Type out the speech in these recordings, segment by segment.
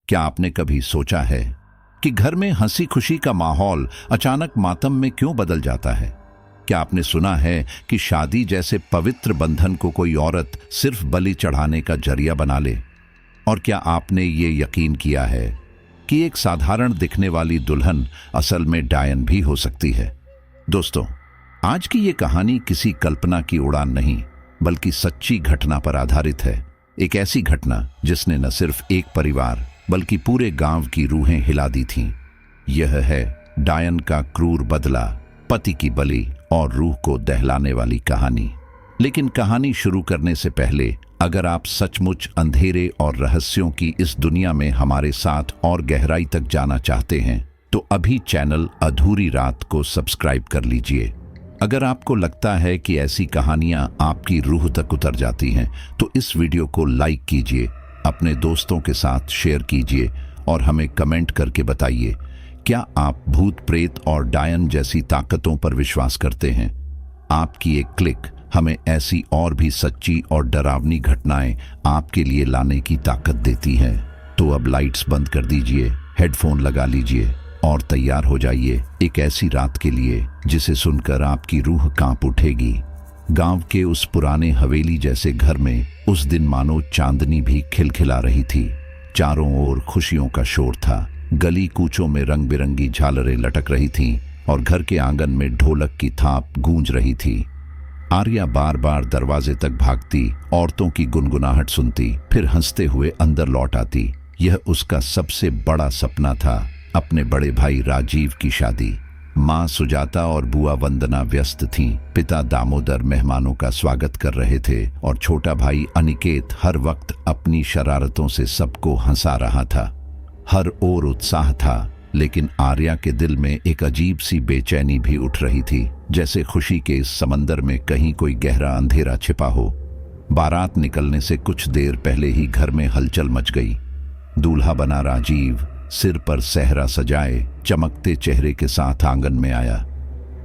क्या आपने कभी सोचा है कि घर में हंसी खुशी का माहौल अचानक मातम में क्यों बदल जाता है? क्या आपने सुना है कि शादी जैसे पवित्र बंधन को कोई औरत सिर्फ बलि चढ़ाने का जरिया बना ले? और क्या आपने ये यकीन किया है कि एक साधारण दिखने वाली दुल्हन असल में डायन भी हो सकती है? दोस्तों, आज की ये कहानी किसी कल्पना की उड़ान नहीं, बल्कि सच्ची घटना पर आधारित है। एक ऐसी घटना जिसने न सिर्फ एक परिवार बल्कि पूरे गांव की रूहें हिला दी थीं। यह है डायन का क्रूर बदला, पति की बलि और रूह को दहलाने वाली कहानी। लेकिन कहानी शुरू करने से पहले अगर आप सचमुच अंधेरे और रहस्यों की इस दुनिया में हमारे साथ और गहराई तक जाना चाहते हैं तो अभी चैनल अधूरी रात को सब्सक्राइब कर लीजिए। अगर आपको लगता है कि ऐसी कहानियां आपकी रूह तक उतर जाती हैं तो इस वीडियो को लाइक कीजिए, अपने दोस्तों के साथ शेयर कीजिए और हमें कमेंट करके बताइए, क्या आप भूत प्रेत और डायन जैसी ताकतों पर विश्वास करते हैं? आपकी एक क्लिक हमें ऐसी और भी सच्ची और डरावनी घटनाएं आपके लिए लाने की ताकत देती है। तो अब लाइट्स बंद कर दीजिए, हेडफोन लगा लीजिए और तैयार हो जाइए एक ऐसी रात के लिए जिसे सुनकर आपकी रूह कांप उठेगी। गांव के उस पुराने हवेली जैसे घर में उस दिन मानो चांदनी भी खिलखिला रही थी। चारों ओर खुशियों का शोर था, गली कूचों में रंग बिरंगी झालरें लटक रही थीं और घर के आंगन में ढोलक की थाप गूंज रही थी। आर्या बार बार दरवाजे तक भागती, औरतों की गुनगुनाहट सुनती, फिर हंसते हुए अंदर लौट आती। यह उसका सबसे बड़ा सपना था, अपने बड़े भाई राजीव की शादी। माँ सुजाता और बुआ वंदना व्यस्त थीं, पिता दामोदर मेहमानों का स्वागत कर रहे थे और छोटा भाई अनिकेत हर वक्त अपनी शरारतों से सबको हंसा रहा था। हर ओर उत्साह था, लेकिन आर्या के दिल में एक अजीब सी बेचैनी भी उठ रही थी, जैसे खुशी के इस समंदर में कहीं कोई गहरा अंधेरा छिपा हो। बारात निकलने से कुछ देर पहले ही घर में हलचल मच गई। दूल्हा बना राजीव सिर पर सेहरा सजाए चमकते चेहरे के साथ आंगन में आया।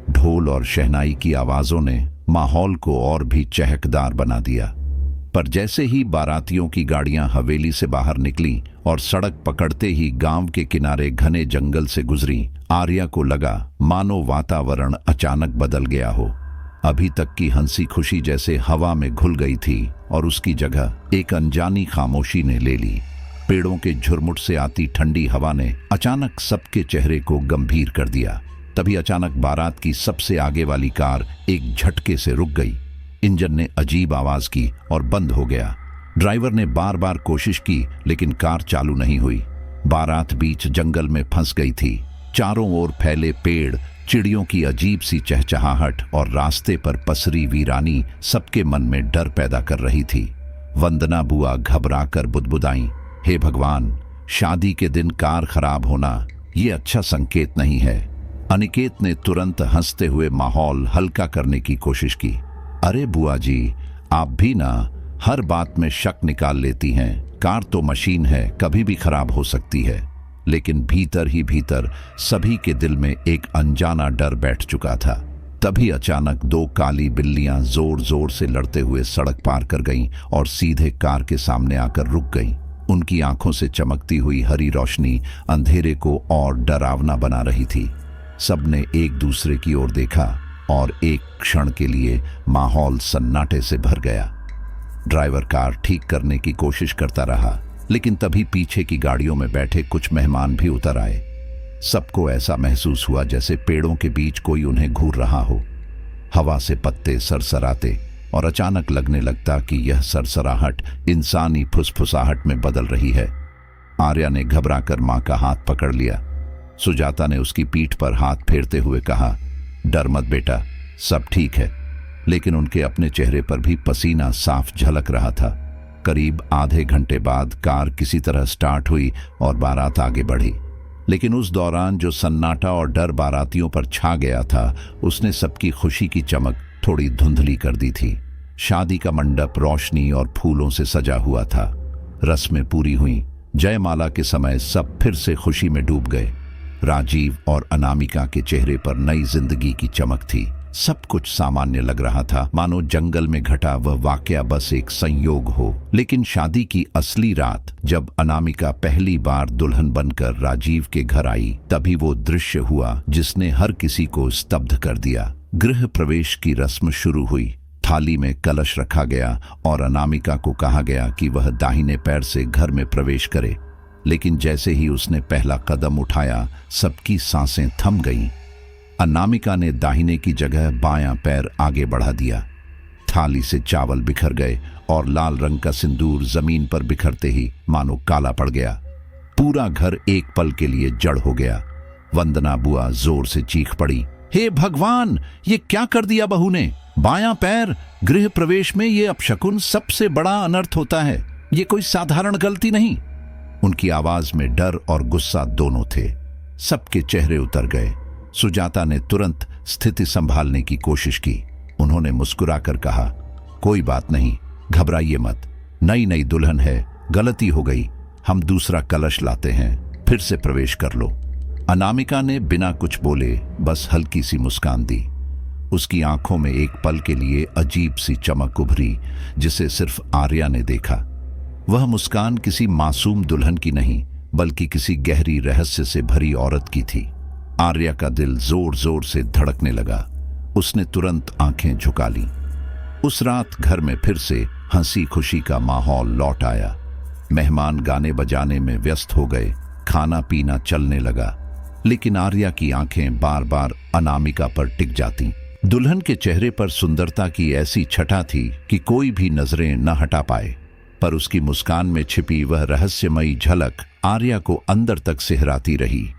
ढोल और शहनाई की आवाजों ने माहौल को और भी चहकदार बना दिया। पर जैसे ही बारातियों की गाड़ियां हवेली से बाहर निकली और सड़क पकड़ते ही गांव के किनारे घने जंगल से गुजरी, आर्या को लगा मानो वातावरण अचानक बदल गया हो। अभी तक की हंसी खुशी जैसे हवा में घुल गई थी और उसकी जगह एक अनजानी खामोशी ने ले ली। पेड़ों के झुरमुट से आती ठंडी हवा ने अचानक सबके चेहरे को गंभीर कर दिया। तभी अचानक बारात की सबसे आगे वाली कार एक झटके से रुक गई। इंजन ने अजीब आवाज की और बंद हो गया। ड्राइवर ने बार बार कोशिश की, लेकिन कार चालू नहीं हुई। बारात बीच जंगल में फंस गई थी। चारों ओर फैले पेड़, चिड़ियों की अजीब सी चहचहाहट और रास्ते पर पसरी वीरानी सबके मन में डर पैदा कर रही थी। वंदना बुआ घबरा कर बुदबुदाई, हे भगवान, शादी के दिन कार खराब होना ये अच्छा संकेत नहीं है। अनिकेत ने तुरंत हंसते हुए माहौल हल्का करने की कोशिश की। अरे बुआ जी, आप भी ना हर बात में शक निकाल लेती हैं। कार तो मशीन है, कभी भी खराब हो सकती है। लेकिन भीतर ही भीतर सभी के दिल में एक अनजाना डर बैठ चुका था। तभी अचानक दो काली बिल्लियां जोर जोर से लड़ते हुए सड़क पार कर गईं और सीधे कार के सामने आकर रुक गईं। उनकी आंखों से चमकती हुई हरी रोशनी अंधेरे को और डरावना बना रही थी। सबने एक दूसरे की ओर देखा और एक क्षण के लिए माहौल सन्नाटे से भर गया। ड्राइवर कार ठीक करने की कोशिश करता रहा, लेकिन तभी पीछे की गाड़ियों में बैठे कुछ मेहमान भी उतर आए। सबको ऐसा महसूस हुआ जैसे पेड़ों के बीच कोई उन्हें घूर रहा हो। हवा से पत्ते सरसराते और अचानक लगने लगता कि यह सरसराहट इंसानी फुसफुसाहट में बदल रही है। आर्या ने घबराकर मां का हाथ पकड़ लिया। सुजाता ने उसकी पीठ पर हाथ फेरते हुए कहा, डर मत बेटा, सब ठीक है। लेकिन उनके अपने चेहरे पर भी पसीना साफ झलक रहा था। करीब आधे घंटे बाद कार किसी तरह स्टार्ट हुई और बारात आगे बढ़ी। लेकिन उस दौरान जो सन्नाटा और डर बारातियों पर छा गया था, उसने सबकी खुशी की चमक थोड़ी धुंधली कर दी थी। शादी का मंडप रोशनी और फूलों से सजा हुआ था। रस्में पूरी हुई। जयमाला के समय सब फिर से खुशी में डूब गए। राजीव और अनामिका के चेहरे पर नई जिंदगी की चमक थी। सब कुछ सामान्य लग रहा था, मानो जंगल में घटा वह वाकया बस एक संयोग हो। लेकिन शादी की असली रात, जब अनामिका पहली बार दुल्हन बनकर राजीव के घर आई, तभी वो दृश्य हुआ जिसने हर किसी को स्तब्ध कर दिया। गृह प्रवेश की रस्म शुरू हुई। थाली में कलश रखा गया और अनामिका को कहा गया कि वह दाहिने पैर से घर में प्रवेश करे। लेकिन जैसे ही उसने पहला कदम उठाया, सबकी सांसें थम गईं। अनामिका ने दाहिने की जगह बायां पैर आगे बढ़ा दिया। थाली से चावल बिखर गए और लाल रंग का सिंदूर जमीन पर बिखरते ही मानो काला पड़ गया। पूरा घर एक पल के लिए जड़ हो गया। वंदना बुआ जोर से चीख पड़ी, हे भगवान, ये क्या कर दिया बहू ने? बायां पैर गृह प्रवेश में, ये अपशकुन सबसे बड़ा अनर्थ होता है। ये कोई साधारण गलती नहीं। उनकी आवाज में डर और गुस्सा दोनों थे। सबके चेहरे उतर गए। सुजाता ने तुरंत स्थिति संभालने की कोशिश की। उन्होंने मुस्कुराकर कहा, कोई बात नहीं, घबराइए मत। नई नई दुल्हन है, गलती हो गई। हम दूसरा कलश लाते हैं, फिर से प्रवेश कर लो। अनामिका ने बिना कुछ बोले बस हल्की सी मुस्कान दी। उसकी आंखों में एक पल के लिए अजीब सी चमक उभरी, जिसे सिर्फ आर्या ने देखा। वह मुस्कान किसी मासूम दुल्हन की नहीं, बल्कि किसी गहरी रहस्य से भरी औरत की थी। आर्या का दिल जोर जोर से धड़कने लगा। उसने तुरंत आंखें झुका लीं। उस रात घर में फिर से हंसी खुशी का माहौल लौट आया। मेहमान गाने बजाने में व्यस्त हो गए। खाना पीना चलने लगा। लेकिन आर्या की आंखें बार बार अनामिका पर टिक जातीं। दुल्हन के चेहरे पर सुंदरता की ऐसी छटा थी कि कोई भी नजरें न हटा पाए। पर उसकी मुस्कान में छिपी वह रहस्यमयी झलक आर्या को अंदर तक सिहराती रही।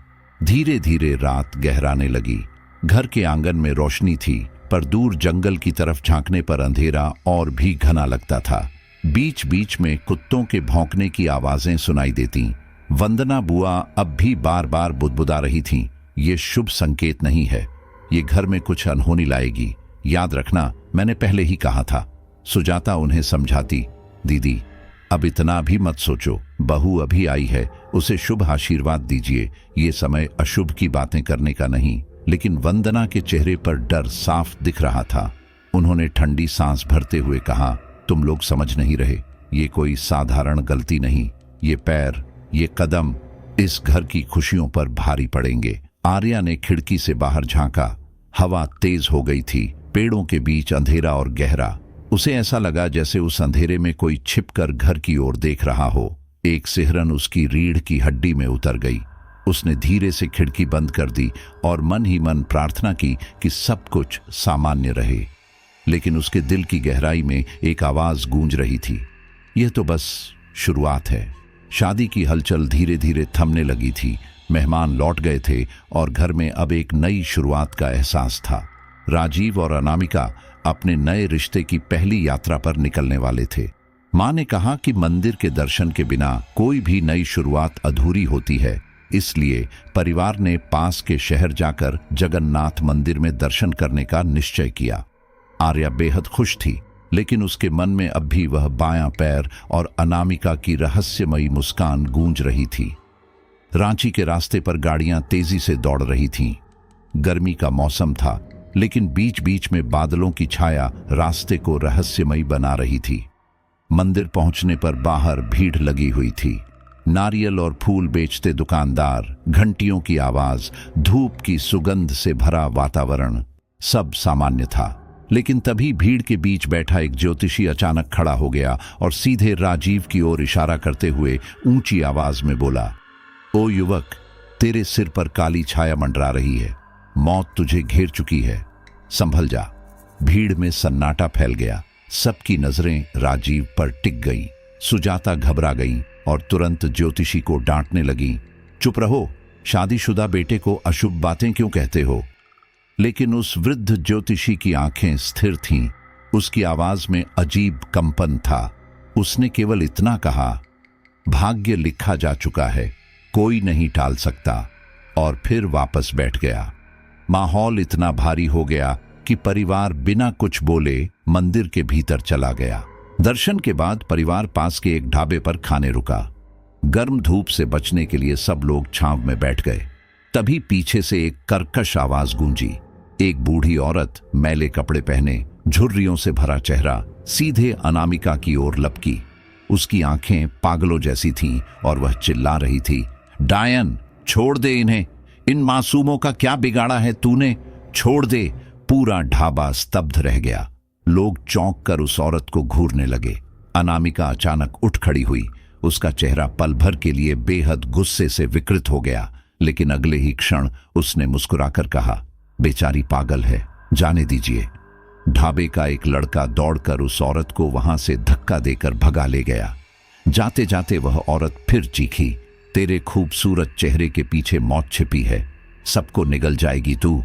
धीरे धीरे रात गहराने लगी। घर के आंगन में रोशनी थी, पर दूर जंगल की तरफ झांकने पर अंधेरा और भी घना लगता था। बीच बीच में कुत्तों के भौंकने की आवाजें सुनाई देती। वंदना बुआ अब भी बार बार बुदबुदा रही थीं, ये शुभ संकेत नहीं है। ये घर में कुछ अनहोनी लाएगी। याद रखना, मैंने पहले ही कहा था। सुजाता उन्हें समझाती, दीदी अब इतना भी मत सोचो। बहू अभी आई है, उसे शुभ आशीर्वाद दीजिए। ये समय अशुभ की बातें करने का नहीं। लेकिन वंदना के चेहरे पर डर साफ दिख रहा था। उन्होंने ठंडी सांस भरते हुए कहा, तुम लोग समझ नहीं रहे। ये कोई साधारण गलती नहीं। ये पैर, ये कदम इस घर की खुशियों पर भारी पड़ेंगे। आर्या ने खिड़की से बाहर झांका। हवा तेज हो गई थी। पेड़ों के बीच अंधेरा और गहरा। उसे ऐसा लगा जैसे उस अंधेरे में कोई छिपकर घर की ओर देख रहा हो। एक सिहरन उसकी रीढ़ की हड्डी में उतर गई। उसने धीरे से खिड़की बंद कर दी और मन ही मन प्रार्थना की कि सब कुछ सामान्य रहे। लेकिन उसके दिल की गहराई में एक आवाज गूंज रही थी, यह तो बस शुरुआत है। शादी की हलचल धीरे धीरे थमने लगी थी। मेहमान लौट गए थे और घर में अब एक नई शुरुआत का एहसास था। राजीव और अनामिका अपने नए रिश्ते की पहली यात्रा पर निकलने वाले थे। माँ ने कहा कि मंदिर के दर्शन के बिना कोई भी नई शुरुआत अधूरी होती है। इसलिए परिवार ने पास के शहर जाकर जगन्नाथ मंदिर में दर्शन करने का निश्चय किया। आर्या बेहद खुश थी, लेकिन उसके मन में अब भी वह बायां पैर और अनामिका की रहस्यमयी मुस्कान गूंज रही थी। रांची के रास्ते पर गाड़ियां तेजी से दौड़ रही थीं। गर्मी का मौसम था, लेकिन बीच बीच में बादलों की छाया रास्ते को रहस्यमयी बना रही थी। मंदिर पहुंचने पर बाहर भीड़ लगी हुई थी। नारियल और फूल बेचते दुकानदार, घंटियों की आवाज, धूप की सुगंध से भरा वातावरण, सब सामान्य था। लेकिन तभी भीड़ के बीच बैठा एक ज्योतिषी अचानक खड़ा हो गया और सीधे राजीव की ओर इशारा करते हुए ऊंची आवाज में बोला, ओ युवक, तेरे सिर पर काली छाया मंडरा रही है। मौत तुझे घेर चुकी है, संभल जा। भीड़ में सन्नाटा फैल गया। सबकी नजरें राजीव पर टिक गईं। सुजाता घबरा गई और तुरंत ज्योतिषी को डांटने लगी, चुप रहो, शादीशुदा बेटे को अशुभ बातें क्यों कहते हो? लेकिन उस वृद्ध ज्योतिषी की आंखें स्थिर थीं। उसकी आवाज में अजीब कंपन था। उसने केवल इतना कहा, भाग्य लिखा जा चुका है, कोई नहीं टाल सकता, और फिर वापस बैठ गया। माहौल इतना भारी हो गया कि परिवार बिना कुछ बोले मंदिर के भीतर चला गया। दर्शन के बाद परिवार पास के एक ढाबे पर खाने रुका। गर्म धूप से बचने के लिए सब लोग छांव में बैठ गए। तभी पीछे से एक कर्कश आवाज गूंजी, एक बूढ़ी औरत, मैले कपड़े पहने, झुर्रियों से भरा चेहरा, सीधे अनामिका की ओर लपकी। उसकी आंखें पागलों जैसी थीं और वह चिल्ला रही थी, डायन, छोड़ दे इन्हें, इन मासूमों का क्या बिगाड़ा है तूने, छोड़ दे। पूरा ढाबा स्तब्ध रह गया। लोग चौंक कर उस औरत को घूरने लगे। अनामिका अचानक उठ खड़ी हुई। उसका चेहरा पल भर के लिए बेहद गुस्से से विकृत हो गया, लेकिन अगले ही क्षण उसने मुस्कुराकर कहा, बेचारी पागल है, जाने दीजिए। ढाबे का एक लड़का दौड़कर उस औरत को वहां से धक्का देकर भगा ले गया। जाते जाते वह औरत फिर चीखी, तेरे खूबसूरत चेहरे के पीछे मौत छिपी है, सबको निगल जाएगी तू।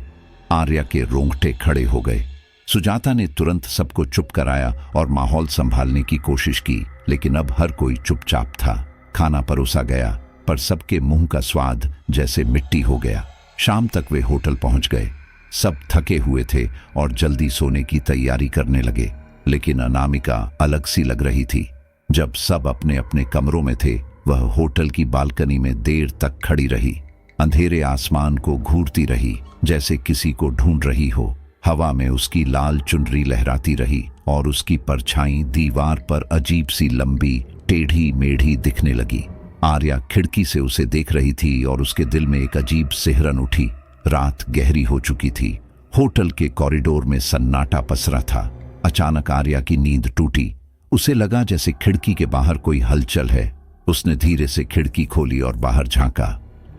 आर्या के रोंगटे खड़े हो गए। सुजाता ने तुरंत सबको चुप कराया और माहौल संभालने की कोशिश की, लेकिन अब हर कोई चुपचाप था। खाना परोसा गया, पर सबके मुंह का स्वाद जैसे मिट्टी हो गया। शाम तक वे होटल पहुंच गए। सब थके हुए थे और जल्दी सोने की तैयारी करने लगे, लेकिन अनामिका अलग सी लग रही थी। जब सब अपने अपने कमरों में थे, वह होटल की बालकनी में देर तक खड़ी रही। अंधेरे आसमान को घूरती रही, जैसे किसी को ढूंढ रही हो। हवा में उसकी लाल चुनरी लहराती रही और उसकी परछाई दीवार पर अजीब सी लंबी टेढ़ी मेढ़ी दिखने लगी। आर्या खिड़की से उसे देख रही थी और उसके दिल में एक अजीब सिहरन उठी। रात गहरी हो चुकी थी। होटल के कॉरिडोर में सन्नाटा पसरा था। अचानक आर्या की नींद टूटी। उसे लगा जैसे खिड़की के बाहर कोई हलचल है। उसने धीरे से खिड़की खोली और बाहर झांका।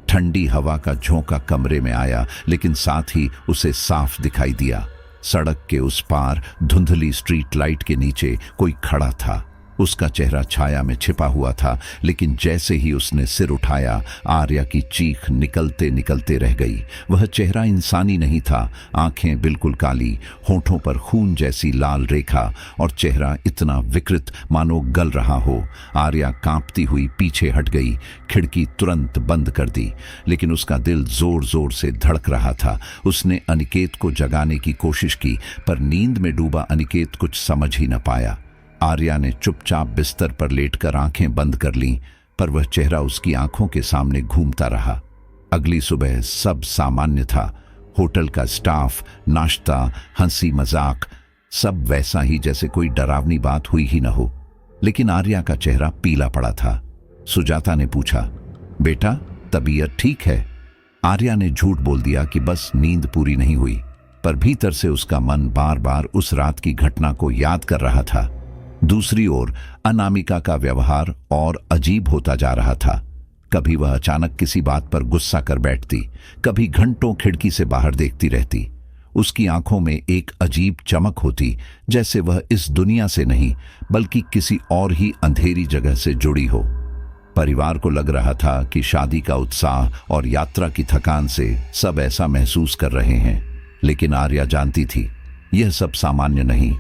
ठंडी हवा का झोंका कमरे में आया, लेकिन साथ ही उसे साफ दिखाई दिया। सड़क के उस पार धुंधली स्ट्रीट लाइट के नीचे कोई खड़ा था। उसका चेहरा छाया में छिपा हुआ था, लेकिन जैसे ही उसने सिर उठाया, आर्या की चीख निकलते निकलते रह गई। वह चेहरा इंसानी नहीं था। आंखें बिल्कुल काली, होठों पर खून जैसी लाल रेखा और चेहरा इतना विकृत मानो गल रहा हो। आर्या कांपती हुई पीछे हट गई। खिड़की तुरंत बंद कर दी, लेकिन उसका दिल जोर जोर से धड़क रहा था। उसने अनिकेत को जगाने की कोशिश की, पर नींद में डूबा अनिकेत कुछ समझ ही न पाया। आर्या ने चुपचाप बिस्तर पर लेटकर आंखें बंद कर लीं, पर वह चेहरा उसकी आंखों के सामने घूमता रहा। अगली सुबह सब सामान्य था। होटल का स्टाफ, नाश्ता, हंसी मजाक, सब वैसा ही जैसे कोई डरावनी बात हुई ही न हो। लेकिन आर्या का चेहरा पीला पड़ा था। सुजाता ने पूछा, बेटा तबीयत ठीक है? आर्या ने झूठ बोल दिया कि बस नींद पूरी नहीं हुई, पर भीतर से उसका मन बार बार उस रात की घटना को याद कर रहा था। दूसरी ओर अनामिका का व्यवहार और अजीब होता जा रहा था। कभी वह अचानक किसी बात पर गुस्सा कर बैठती, कभी घंटों खिड़की से बाहर देखती रहती। उसकी आंखों में एक अजीब चमक होती, जैसे वह इस दुनिया से नहीं बल्कि किसी और ही अंधेरी जगह से जुड़ी हो। परिवार को लग रहा था कि शादी का उत्साह और यात्रा की थकान से सब ऐसा महसूस कर रहे हैं, लेकिन आर्या जानती थी यह सब सामान्य नहीं।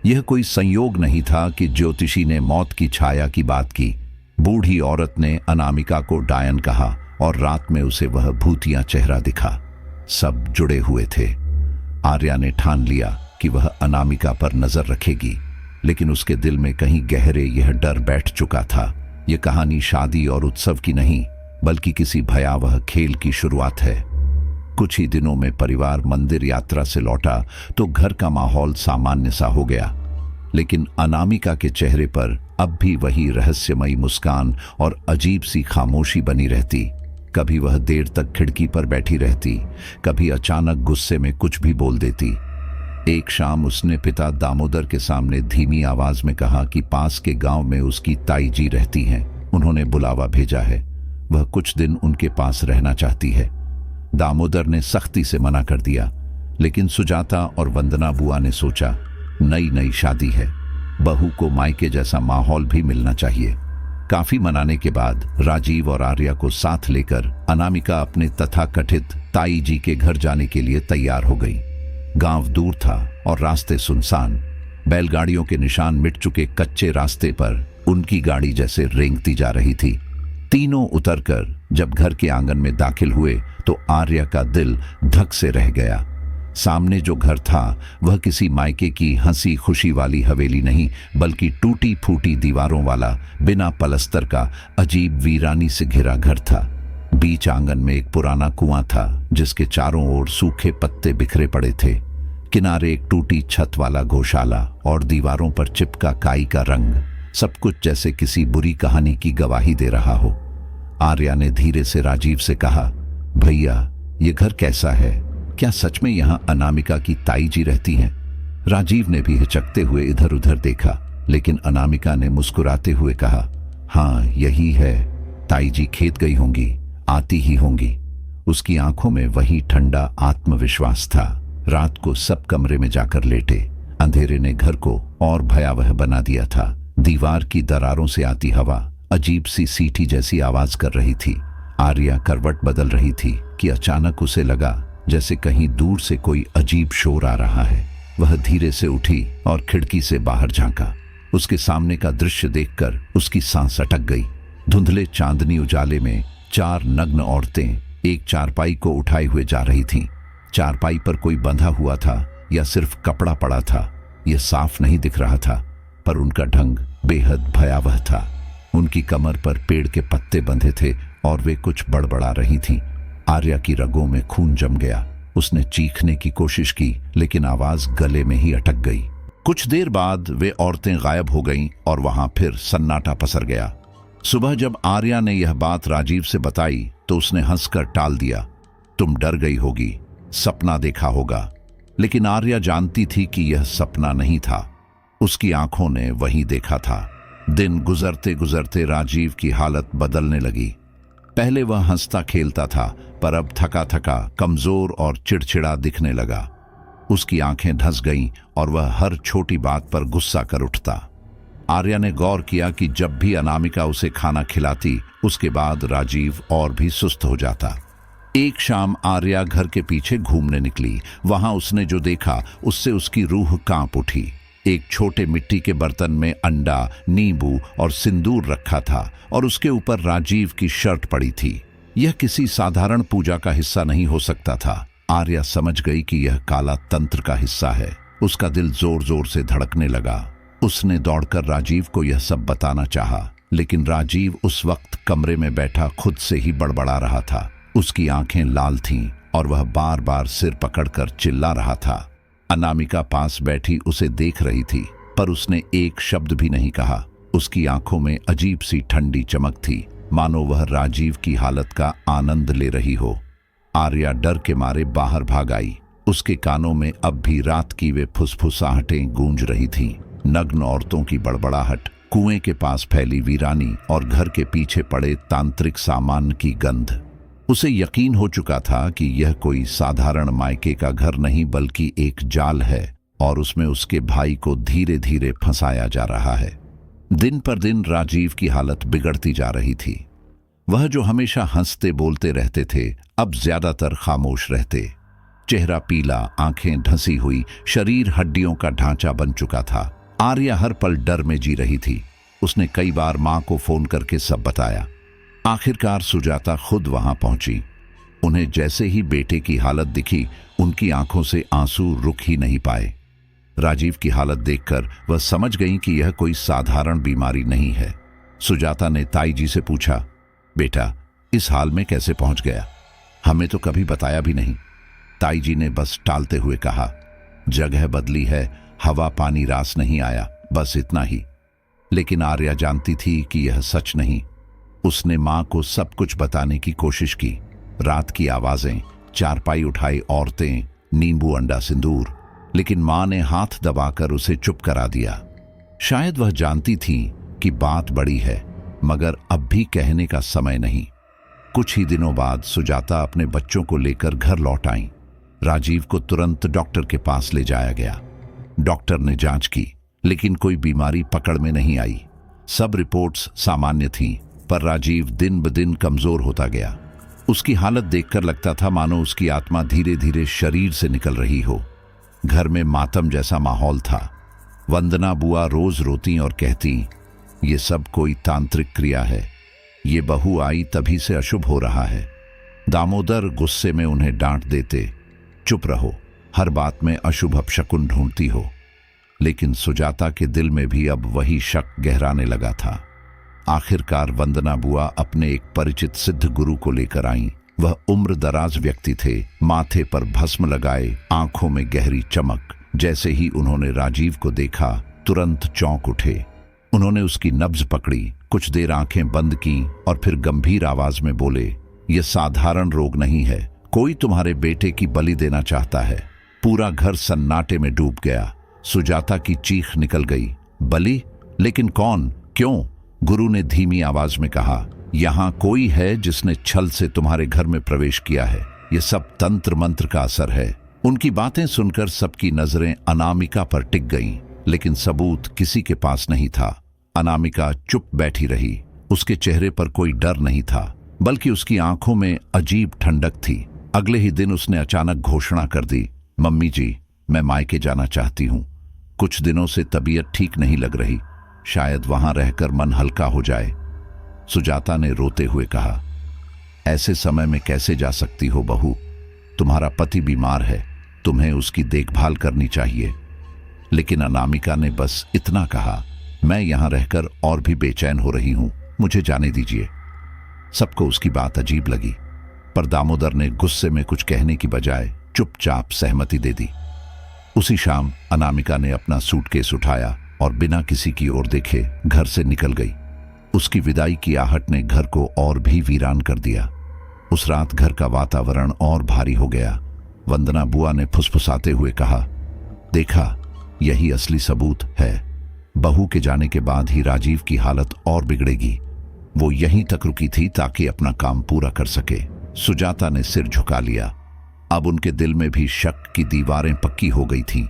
यह कोई संयोग नहीं था कि ज्योतिषी ने मौत की छाया की बात की। बूढ़ी औरत ने अनामिका को डायन कहा और रात में उसे वह भूतिया चेहरा दिखा। सब जुड़े हुए थे। आर्या ने ठान लिया कि वह अनामिका पर नजर रखेगी, लेकिन उसके दिल में कहीं गहरे यह डर बैठ चुका था। यह कहानी शादी और उत्सव की नहीं, बल्कि किसी भयावह खेल की शुरुआत है। कुछ ही दिनों में परिवार मंदिर यात्रा से लौटा तो घर का माहौल सामान्य सा हो गया, लेकिन अनामिका के चेहरे पर अब भी वही रहस्यमयी मुस्कान और अजीब सी खामोशी बनी रहती। कभी वह देर तक खिड़की पर बैठी रहती, कभी अचानक गुस्से में कुछ भी बोल देती। एक शाम उसने पिता दामोदर के सामने धीमी आवाज में कहा कि पास के गांव में उसकी ताई जी रहती हैं, उन्होंने बुलावा भेजा है, वह कुछ दिन उनके पास रहना चाहती है। दामोदर ने सख्ती से मना कर दिया, लेकिन सुजाता और वंदना बुआ ने सोचा, नई नई शादी है, बहू को मायके जैसा माहौल भी मिलना चाहिए। काफी मनाने के बाद राजीव और आर्या को साथ लेकर अनामिका अपने तथाकथित ताई जी के घर जाने के लिए तैयार हो गई। गांव दूर था और रास्ते सुनसान। बैलगाड़ियों के निशान मिट चुके कच्चे रास्ते पर उनकी गाड़ी जैसे रेंगती जा रही थी। तीनों उतरकर जब घर के आंगन में दाखिल हुए तो आर्या का दिल धक से रह गया। सामने जो घर था वह किसी मायके की हंसी खुशी वाली हवेली नहीं, बल्कि टूटी फूटी दीवारों वाला बिना पलस्तर का अजीब वीरानी से घिरा घर था। बीच आंगन में एक पुराना कुआं था जिसके चारों ओर सूखे पत्ते बिखरे पड़े थे। किनारे एक टूटी छत वाला गौशाला और दीवारों पर चिपका काई का रंग, सब कुछ जैसे किसी बुरी कहानी की गवाही दे रहा हो। आर्या ने धीरे से राजीव से कहा, भैया ये घर कैसा है? क्या सच में यहाँ अनामिका की ताई जी रहती हैं? राजीव ने भी हिचकते हुए इधर उधर देखा, लेकिन अनामिका ने मुस्कुराते हुए कहा, हाँ यही है, ताई जी खेत गई होंगी, आती ही होंगी। उसकी आंखों में वही ठंडा आत्मविश्वास था। रात को सब कमरे में जाकर लेटे। अंधेरे ने घर को और भयावह बना दिया था। दीवार की दरारों से आती हवा अजीब सी सीटी जैसी आवाज कर रही थी। आर्या करवट बदल रही थी कि अचानक उसे लगा जैसे कहीं दूर से कोई अजीब शोर आ रहा है। वह धीरे से उठी और खिड़की से बाहर झांका। उसके सामने का दृश्य देखकर उसकी सांस अटक गई। धुंधले चांदनी उजाले में 4 नग्न औरतें एक चारपाई को उठाए हुए जा रही थीं। चारपाई पर कोई बंधा हुआ था या सिर्फ कपड़ा पड़ा था, यह साफ नहीं दिख रहा था, पर उनका ढंग बेहद भयावह था। उनकी कमर पर पेड़ के पत्ते बंधे थे और वे कुछ बड़बड़ा रही थीं। आर्या की रगों में खून जम गया। उसने चीखने की कोशिश की, लेकिन आवाज गले में ही अटक गई। कुछ देर बाद वे औरतें गायब हो गईं और वहां फिर सन्नाटा पसर गया। सुबह जब आर्या ने यह बात राजीव से बताई तो उसने हंसकर टाल दिया, तुम डर गई होगी, सपना देखा होगा। लेकिन आर्या जानती थी कि यह सपना नहीं था। उसकी आंखों ने वही देखा था। दिन गुजरते गुजरते राजीव की हालत बदलने लगी। पहले वह हंसता खेलता था, पर अब थका थका, कमजोर और चिड़चिड़ा दिखने लगा। उसकी आंखें धंस गईं और वह हर छोटी बात पर गुस्सा कर उठता। आर्या ने गौर किया कि जब भी अनामिका उसे खाना खिलाती, उसके बाद राजीव और भी सुस्त हो जाता। एक शाम आर्या घर के पीछे घूमने निकली। वहां उसने जो देखा उससे उसकी रूह कांप उठी। एक छोटे मिट्टी के बर्तन में अंडा, नींबू और सिंदूर रखा था और उसके ऊपर राजीव की शर्ट पड़ी थी। यह किसी साधारण पूजा का हिस्सा नहीं हो सकता था। आर्या समझ गई कि यह काला तंत्र का हिस्सा है। उसका दिल जोर जोर से धड़कने लगा। उसने दौड़कर राजीव को यह सब बताना चाहा, लेकिन राजीव उस वक्त कमरे में बैठा खुद से ही बड़बड़ा रहा था। उसकी आंखें लाल थीं और वह बार बार सिर पकड़कर चिल्ला रहा था। अनामिका पास बैठी उसे देख रही थी, पर उसने एक शब्द भी नहीं कहा। उसकी आंखों में अजीब सी ठंडी चमक थी, मानो वह राजीव की हालत का आनंद ले रही हो। आर्या डर के मारे बाहर भाग आई। उसके कानों में अब भी रात की वे फुसफुसाहटें गूंज रही थीं। नग्न औरतों की बड़बड़ाहट, कुएं के पास फैली वीरानी और घर के पीछे पड़े तांत्रिक सामान की गंध। उसे यकीन हो चुका था कि यह कोई साधारण मायके का घर नहीं, बल्कि एक जाल है और उसमें उसके भाई को धीरे धीरे फंसाया जा रहा है। दिन पर दिन राजीव की हालत बिगड़ती जा रही थी। वह जो हमेशा हंसते बोलते रहते थे, अब ज्यादातर खामोश रहते। चेहरा पीला, आंखें धंसी हुई, शरीर हड्डियों का ढांचा बन चुका था। आर्या हर पल डर में जी रही थी। उसने कई बार मां को फोन करके सब बताया। आखिरकार सुजाता खुद वहां पहुंची। उन्हें जैसे ही बेटे की हालत दिखी, उनकी आंखों से आंसू रुक ही नहीं पाए। राजीव की हालत देखकर वह समझ गई कि यह कोई साधारण बीमारी नहीं है। सुजाता ने ताई जी से पूछा, बेटा इस हाल में कैसे पहुंच गया? हमें तो कभी बताया भी नहीं। ताई जी ने बस टालते हुए कहा, जगह बदली है, हवा पानी रास नहीं आया, बस इतना ही। लेकिन आर्या जानती थी कि यह सच नहीं। उसने मां को सब कुछ बताने की कोशिश की। रात की आवाजें, चारपाई उठाई औरतें, नींबू अंडा सिंदूर, लेकिन मां ने हाथ दबाकर उसे चुप करा दिया। शायद वह जानती थी कि बात बड़ी है, मगर अब भी कहने का समय नहीं। कुछ ही दिनों बाद सुजाता अपने बच्चों को लेकर घर लौट आई। राजीव को तुरंत डॉक्टर के पास ले जाया गया। डॉक्टर ने जांच की, लेकिन कोई बीमारी पकड़ में नहीं आई। सब रिपोर्ट्स सामान्य थीं, पर राजीव दिन ब दिन कमजोर होता गया। उसकी हालत देखकर लगता था मानो उसकी आत्मा धीरे धीरे शरीर से निकल रही हो। घर में मातम जैसा माहौल था। वंदना बुआ रोज रोती और कहती, ये सब कोई तांत्रिक क्रिया है, ये बहू आई तभी से अशुभ हो रहा है। दामोदर गुस्से में उन्हें डांट देते, चुप रहो, हर बात में अशुभ अपशकुन ढूंढती हो। लेकिन सुजाता के दिल में भी अब वही शक गहराने लगा था। आखिरकार वंदना बुआ अपने एक परिचित सिद्ध गुरु को लेकर आईं। वह उम्र दराज व्यक्ति थे, माथे पर भस्म लगाए, आंखों में गहरी चमक। जैसे ही उन्होंने राजीव को देखा तुरंत चौंक उठे। उन्होंने उसकी नब्ज पकड़ी, कुछ देर आंखें बंद की और फिर गंभीर आवाज में बोले, यह साधारण रोग नहीं है, कोई तुम्हारे बेटे की बलि देना चाहता है। पूरा घर सन्नाटे में डूब गया। सुजाता की चीख निकल गई, बलि? लेकिन कौन, क्यों? गुरु ने धीमी आवाज में कहा, यहां कोई है जिसने छल से तुम्हारे घर में प्रवेश किया है। यह सब तंत्र मंत्र का असर है। उनकी बातें सुनकर सबकी नजरें अनामिका पर टिक गईं, लेकिन सबूत किसी के पास नहीं था। अनामिका चुप बैठी रही। उसके चेहरे पर कोई डर नहीं था, बल्कि उसकी आंखों में अजीब ठंडक थी। अगले ही दिन उसने अचानक घोषणा कर दी, मम्मी जी, मैं मायके जाना चाहती हूँ। कुछ दिनों से तबीयत ठीक नहीं लग रही, शायद वहां रहकर मन हल्का हो जाए। सुजाता ने रोते हुए कहा, ऐसे समय में कैसे जा सकती हो बहू? तुम्हारा पति बीमार है, तुम्हें उसकी देखभाल करनी चाहिए। लेकिन अनामिका ने बस इतना कहा, मैं यहां रहकर और भी बेचैन हो रही हूं, मुझे जाने दीजिए। सबको उसकी बात अजीब लगी, पर दामोदर ने गुस्से में कुछ कहने की बजाय चुपचाप सहमति दे दी। उसी शाम अनामिका ने अपना सूटकेस उठाया और बिना किसी की ओर देखे घर से निकल गई। उसकी विदाई की आहट ने घर को और भी वीरान कर दिया। उस रात घर का वातावरण और भारी हो गया। वंदना बुआ ने फुसफुसाते हुए कहा, देखा, यही असली सबूत है। बहू के जाने के बाद ही राजीव की हालत और बिगड़ेगी। वो यहीं तक रुकी थी ताकि अपना काम पूरा कर सके। सुजाता ने सिर झुका लिया। अब उनके दिल में भी शक की दीवारें पक्की हो गई थीं।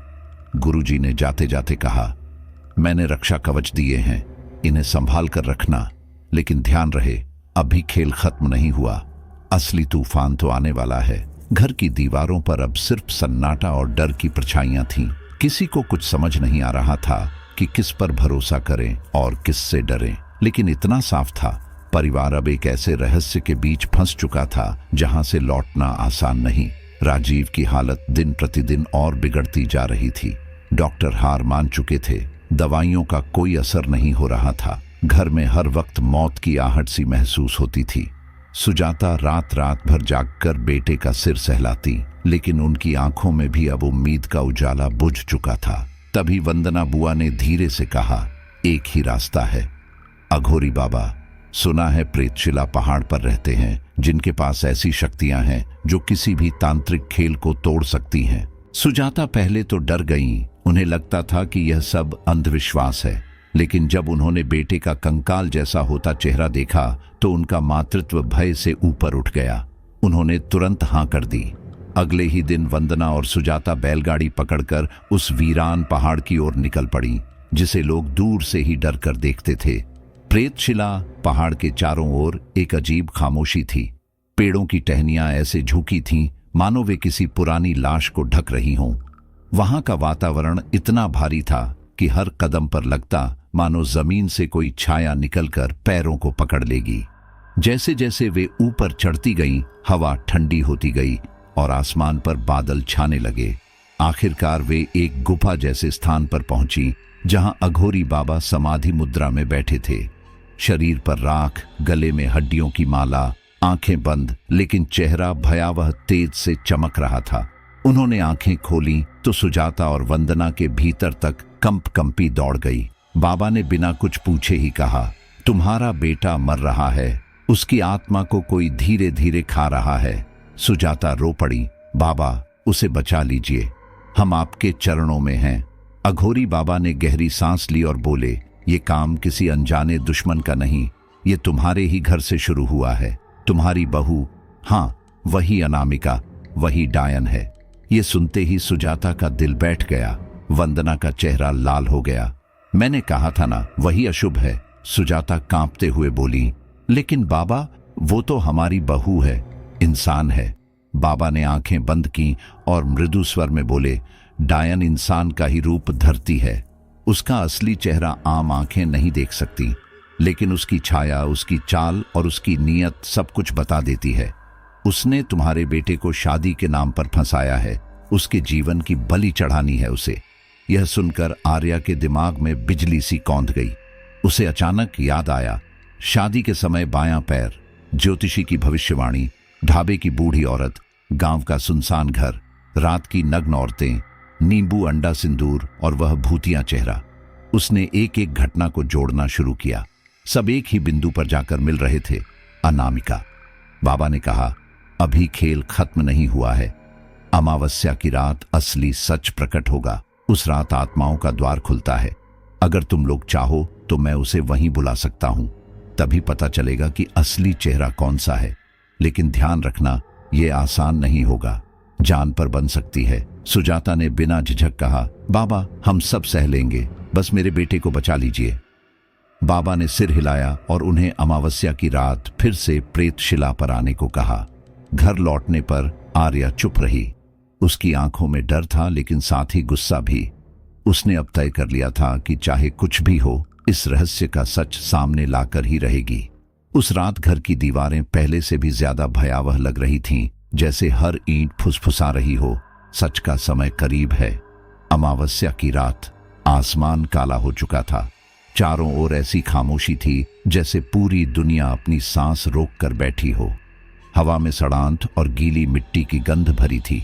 गुरुजी ने जाते जाते कहा, मैंने रक्षा कवच दिए हैं, इन्हें संभाल कर रखना, लेकिन ध्यान रहे, अभी खेल खत्म नहीं हुआ। असली तूफान तो आने वाला है। घर की दीवारों पर अब सिर्फ सन्नाटा और डर की परछाइयां थीं। किसी को कुछ समझ नहीं आ रहा था कि किस पर भरोसा करें और किससे डरें। लेकिन इतना साफ था, परिवार अब एक ऐसे रहस्य के बीच फंस चुका था जहां से लौटना आसान नहीं। राजीव की हालत दिन प्रतिदिन और बिगड़ती जा रही थी। डॉक्टर हार मान चुके थे, दवाइयों का कोई असर नहीं हो रहा था। घर में हर वक्त मौत की आहट सी महसूस होती थी। सुजाता रात रात भर जागकर बेटे का सिर सहलाती, लेकिन उनकी आंखों में भी अब उम्मीद का उजाला बुझ चुका था। तभी वंदना बुआ ने धीरे से कहा, एक ही रास्ता है। अघोरी बाबा, सुना है प्रेतशिला पहाड़ पर रहते हैं, जिनके पास ऐसी शक्तियां हैं जो किसी भी तांत्रिक खेल को तोड़ सकती हैं। सुजाता पहले तो डर गईं। उन्हें लगता था कि यह सब अंधविश्वास है, लेकिन जब उन्होंने बेटे का कंकाल जैसा होता चेहरा देखा तो उनका मातृत्व भय से ऊपर उठ गया। उन्होंने तुरंत हां कर दी। अगले ही दिन वंदना और सुजाता बैलगाड़ी पकड़कर उस वीरान पहाड़ की ओर निकल पड़ी, जिसे लोग दूर से ही डर कर देखते थे। प्रेतशिला पहाड़ के चारों ओर एक अजीब खामोशी थी। पेड़ों की टहनियां ऐसे झुकी थीं मानो वे किसी पुरानी लाश को ढक रही हों। वहां का वातावरण इतना भारी था कि हर कदम पर लगता मानो जमीन से कोई छाया निकलकर पैरों को पकड़ लेगी। जैसे जैसे वे ऊपर चढ़ती गईं, हवा ठंडी होती गई और आसमान पर बादल छाने लगे। आखिरकार वे एक गुफा जैसे स्थान पर पहुंची, जहां अघोरी बाबा समाधि मुद्रा में बैठे थे। शरीर पर राख, गले में हड्डियों की माला, आंखें बंद, लेकिन चेहरा भयावह तेज से चमक रहा था। उन्होंने आंखें खोली तो सुजाता और वंदना के भीतर तक कंपी दौड़ गई। बाबा ने बिना कुछ पूछे ही कहा, तुम्हारा बेटा मर रहा है, उसकी आत्मा को कोई धीरे धीरे खा रहा है। सुजाता रो पड़ी, बाबा उसे बचा लीजिए, हम आपके चरणों में हैं। अघोरी बाबा ने गहरी सांस ली और बोले, ये काम किसी अनजाने दुश्मन का नहीं, ये तुम्हारे ही घर से शुरू हुआ है। तुम्हारी बहू, हाँ वही अनामिका, वही डायन है। ये सुनते ही सुजाता का दिल बैठ गया। वंदना का चेहरा लाल हो गया। मैंने कहा था ना, वही अशुभ है। सुजाता कांपते हुए बोली, लेकिन बाबा वो तो हमारी बहू है, इंसान है। बाबा ने आंखें बंद की और मृदु स्वर में बोले, डायन इंसान का ही रूप धरती है। उसका असली चेहरा आम आंखें नहीं देख सकती, लेकिन उसकी छाया, उसकी चाल और उसकी नीयत सब कुछ बता देती है। उसने तुम्हारे बेटे को शादी के नाम पर फंसाया है, उसके जीवन की बलि चढ़ानी है उसे। यह सुनकर आर्या के दिमाग में बिजली सी कौंध गई। उसे अचानक याद आया, शादी के समय बायां पैर, ज्योतिषी की भविष्यवाणी, ढाबे की बूढ़ी औरत, गांव का सुनसान घर, रात की नग्न औरतें, नींबू अंडा सिंदूर और वह भूतिया चेहरा। उसने एक एक घटना को जोड़ना शुरू किया। सब एक ही बिंदु पर जाकर मिल रहे थे, अनामिका। बाबा ने कहा, अभी खेल खत्म नहीं हुआ है। अमावस्या की रात असली सच प्रकट होगा। उस रात आत्माओं का द्वार खुलता है। अगर तुम लोग चाहो तो मैं उसे वहीं बुला सकता हूं। तभी पता चलेगा कि असली चेहरा कौन सा है। लेकिन ध्यान रखना, यह आसान नहीं होगा, जान पर बन सकती है। सुजाता ने बिना झिझक कहा, बाबा हम सब सह लेंगे, बस मेरे बेटे को बचा लीजिए। बाबा ने सिर हिलाया और उन्हें अमावस्या की रात फिर से प्रेतशिला पर आने को कहा। घर लौटने पर आर्या चुप रही। उसकी आंखों में डर था, लेकिन साथ ही गुस्सा भी। उसने अब तय कर लिया था कि चाहे कुछ भी हो, इस रहस्य का सच सामने लाकर ही रहेगी। उस रात घर की दीवारें पहले से भी ज्यादा भयावह लग रही थीं, जैसे हर ईंट फुसफुसा रही हो। सच का समय करीब है। अमावस्या की रात, आसमान काला हो चुका था। चारों ओर ऐसी खामोशी थी जैसे पूरी दुनिया अपनी सांस रोक कर बैठी हो। हवा में सड़ांत और गीली मिट्टी की गंध भरी थी।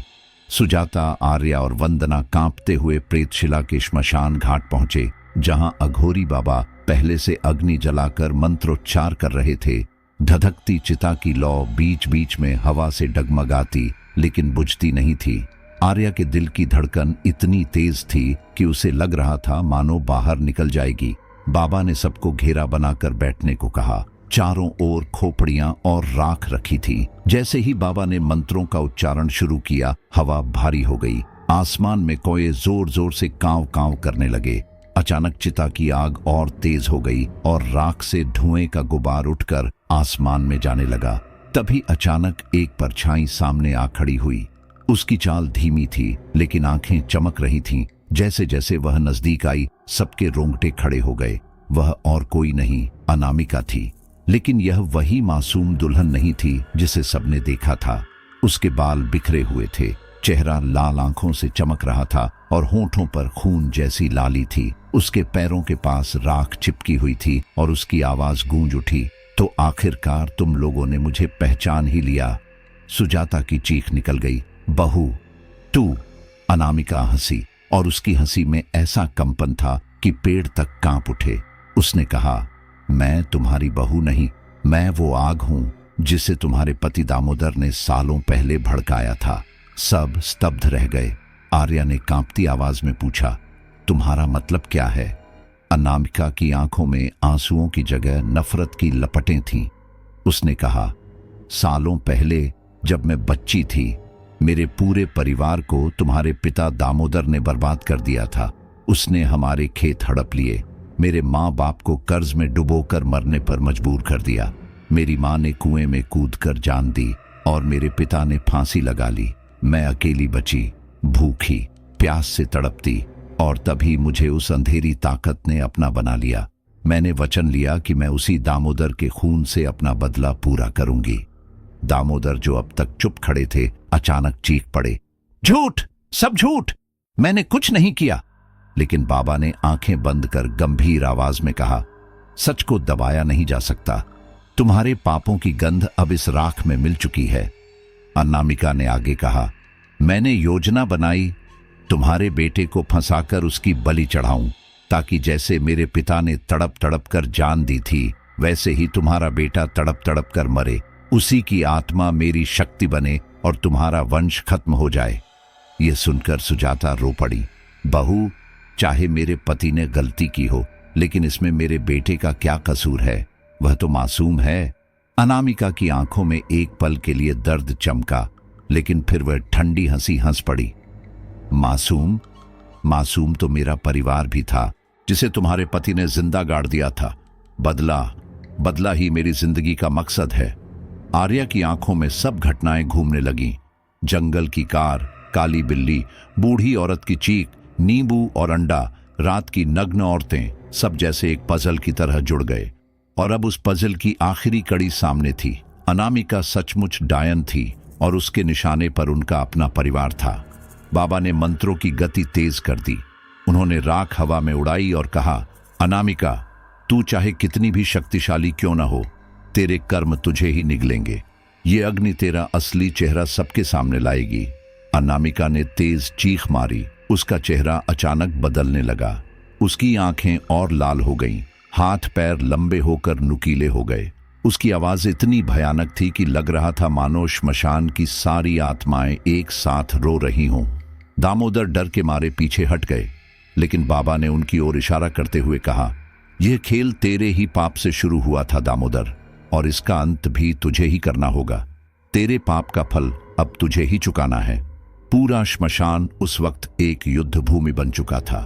सुजाता, आर्या और वंदना कांपते हुए प्रेतशिला के श्मशान घाट पहुंचे, जहां अघोरी बाबा पहले से अग्नि जलाकर मंत्रोच्चार कर रहे थे। धधकती चिता की लौ बीच बीच में हवा से डगमगाती, लेकिन बुझती नहीं थी। आर्या के दिल की धड़कन इतनी तेज थी कि उसे लग रहा था मानो बाहर निकल जाएगी। बाबा ने सबको घेरा बनाकर बैठने को कहा। चारों ओर खोपड़ियां और राख रखी थी। जैसे ही बाबा ने मंत्रों का उच्चारण शुरू किया, हवा भारी हो गई। आसमान में कोये जोर जोर से कांव कांव करने लगे। अचानक चिता की आग और तेज हो गई और राख से धुएं का गुबार उठकर आसमान में जाने लगा। तभी अचानक एक परछाई सामने आ खड़ी हुई। उसकी चाल धीमी थी, लेकिन आंखें चमक रही थीं। जैसे जैसे वह नजदीक आई, सबके रोंगटे खड़े हो गए। वह और कोई नहीं, अनामिका थी। लेकिन यह वही मासूम दुल्हन नहीं थी जिसे सबने देखा था। उसके बाल बिखरे हुए थे, चेहरा लाल आंखों से चमक रहा था और होंठों पर खून जैसी लाली थी। उसके पैरों के पास राख चिपकी हुई थी और उसकी आवाज गूंज उठी, तो आखिरकार तुम लोगों ने मुझे पहचान ही लिया। सुजाता की चीख निकल गई, बहू तू। अनामिका हंसी, और उसकी हंसी में ऐसा कंपन था कि पेड़ तक कांप उठे। उसने कहा, मैं तुम्हारी बहू नहीं, मैं वो आग हूं जिसे तुम्हारे पति दामोदर ने सालों पहले भड़काया था। सब स्तब्ध रह गए। आर्या ने कांपती आवाज में पूछा, तुम्हारा मतलब क्या है? अनामिका की आंखों में आंसुओं की जगह नफरत की लपटें थीं। उसने कहा, सालों पहले जब मैं बच्ची थी, मेरे पूरे परिवार को तुम्हारे पिता दामोदर ने बर्बाद कर दिया था। उसने हमारे खेत हड़प लिए, मेरे माँ बाप को कर्ज में डुबोकर मरने पर मजबूर कर दिया। मेरी माँ ने कुएं में कूदकर जान दी और मेरे पिता ने फांसी लगा ली। मैं अकेली बची, भूखी, प्यास से तड़पती, और तभी मुझे उस अंधेरी ताकत ने अपना बना लिया। मैंने वचन लिया कि मैं उसी दामोदर के खून से अपना बदला पूरा करूंगी। दामोदर, जो अब तक चुप खड़े थे, अचानक चीख पड़े, झूठ, सब झूठ, मैंने कुछ नहीं किया। लेकिन बाबा ने आंखें बंद कर गंभीर आवाज में कहा, सच को दबाया नहीं जा सकता। तुम्हारे पापों की गंध अब इस राख में मिल चुकी है। अनामिका ने आगे कहा, मैंने योजना बनाई तुम्हारे बेटे को फंसाकर उसकी बलि चढ़ाऊं, ताकि जैसे मेरे पिता ने तड़प तड़प कर जान दी थी, वैसे ही तुम्हारा बेटा तड़प तड़प कर मरे। उसी की आत्मा मेरी शक्ति बने और तुम्हारा वंश खत्म हो जाए। यह सुनकर सुजाता रो पड़ी। बहू, चाहे मेरे पति ने गलती की हो, लेकिन इसमें मेरे बेटे का क्या कसूर है? वह तो मासूम है। अनामिका की आंखों में एक पल के लिए दर्द चमका, लेकिन फिर वह ठंडी हंसी हंस पड़ी। मासूम? मासूम तो मेरा परिवार भी था, जिसे तुम्हारे पति ने जिंदा गाड़ दिया था। बदला ही मेरी जिंदगी का मकसद है। आर्या की आंखों में सब घटनाएं घूमने लगीं। जंगल की कार, काली बिल्ली, बूढ़ी औरत की चीख, नींबू और अंडा, रात की नग्न औरतें, सब जैसे एक पजल की तरह जुड़ गए। और अब उस पजल की आखिरी कड़ी सामने थी। अनामिका सचमुच डायन थी और उसके निशाने पर उनका अपना परिवार था। बाबा ने मंत्रों की गति तेज कर दी। उन्होंने राख हवा में उड़ाई और कहा, अनामिका, तू चाहे कितनी भी शक्तिशाली क्यों ना हो, तेरे कर्म तुझे ही निगलेंगे। ये अग्नि तेरा असली चेहरा सबके सामने लाएगी। अनामिका ने तेज चीख मारी। उसका चेहरा अचानक बदलने लगा। उसकी आंखें और लाल हो गईं, हाथ पैर लंबे होकर नुकीले हो गए। उसकी आवाज इतनी भयानक थी कि लग रहा था मानो श्मशान की सारी आत्माएं एक साथ रो रही हों। दामोदर डर के मारे पीछे हट गए, लेकिन बाबा ने उनकी ओर इशारा करते हुए कहा, यह खेल तेरे ही पाप से शुरू हुआ था दामोदर, और इसका अंत भी तुझे ही करना होगा। तेरे पाप का फल अब तुझे ही चुकाना है। पूरा श्मशान उस वक्त एक युद्ध भूमि बन चुका था।